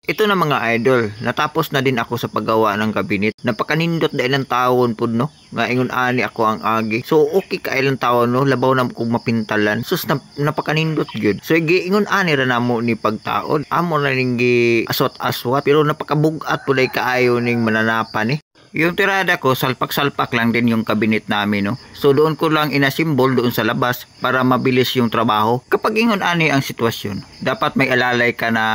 Ito na mga idol, natapos na din ako sa paggawa ng kabinet. Napakanindot na ilang taon po no, nga ingon ani ako ang agi. So okay ka ilang taon no, labaw na kong mapintalan. Sus napakanindot gyud. So ingon ani ra namo ni pagtaon. Amo na ning gi aswat-aswat pero napakabugat po dai kaayo ning mananapan eh. Yung tirada ko, salpak-salpak lang din yung kabinet namin, no? So, doon ko lang inasimbol doon sa labas para mabilis yung trabaho. Kapag ingon ani ang sitwasyon, dapat may alalay ka na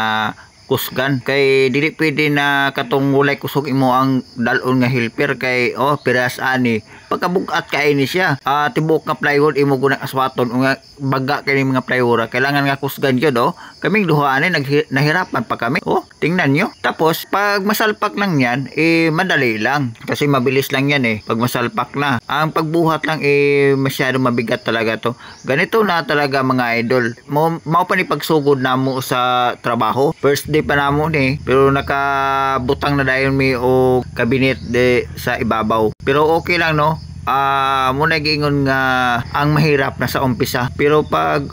kusgan kay dili pwede na katong walay kusog imo ang dalon nga helper kay piras ani pagkabugat kay ni siya tibok nga plywood imo gunang aswaton nga baga kay mga plywood kailangan nga kusgan gyud kaming duha ani nahirapan pa kami tingnan nyo tapos pag masalpak lang yan madali lang kasi mabilis lang yan pag masalpak na ang pagbuhat lang masyado mabigat talaga to ganito na talaga mga idol mao pa ni pagsugod namo sa trabaho first day pa namo ni pero nakabutang na dayon mi o kabinet de sa ibabaw pero okay lang no muna gingon nga ang mahirap na sa umpisa pero pag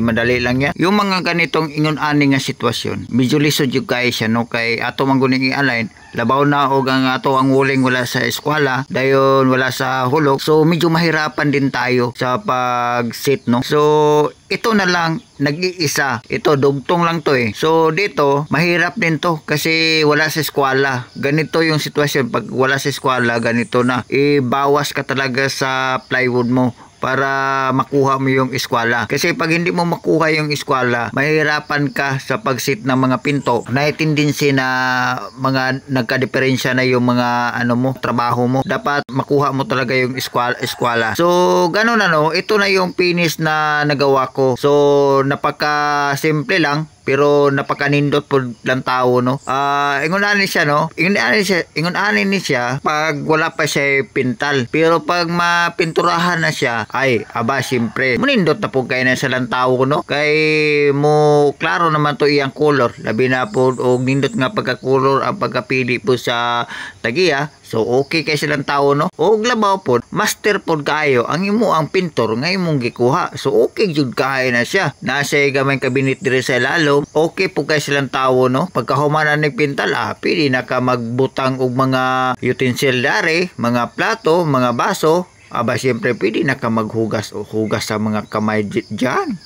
madali lang yan yung mga ganitong ingon ani nga sitwasyon medyo lisod yung kay siya no kay ato mangguning i-align labaw na og ang ato ang wuling wala sa eskwela dayon wala sa hulog so medyo mahirapan din tayo sa pag sit no so ito na lang nag-iisa ito dugtong lang to so dito mahirap din to kasi wala sa eskwela ganito yung sitwasyon pag wala sa eskwela ganito na bawas ka talaga sa plywood mo para makuha mo yung eskwela. Kasi pag hindi mo makuha yung eskwela, mahirapan ka sa pagsit ng mga pinto. Naitindensi na mga nagka-diferensya na yung mga trabaho mo. Dapat makuha mo talaga yung eskwela. So, ganun ito na yung finish na nagawa ko. So, napaka-simple lang. Pero napakanindot po lang tao no. Ingon ani siya no. Ingon ani ni siya pag wala pa siya pintal. Pero pag mapinturahan na siya ay siyempre munindot na po kay na sa lang tao no. Kay mo klaro naman to iyang color. Labi na po og nindot nga pagka-color ang pagkapili po sa tagiya. So okay kay silang tao no. Og labaw po master pod kaayo ang imo ang pintor nga imong gikuha. So okay jud kaayo na siya. Nasa gamay kabinet dire sa lalo. Okay po kay silang tao no. Pagkahumanan ni pintal pili na ka magbutang og mga utensil dare, mga plato, mga baso. Siyempre pwede na ka maghugas o hugas sa mga kamay dyan.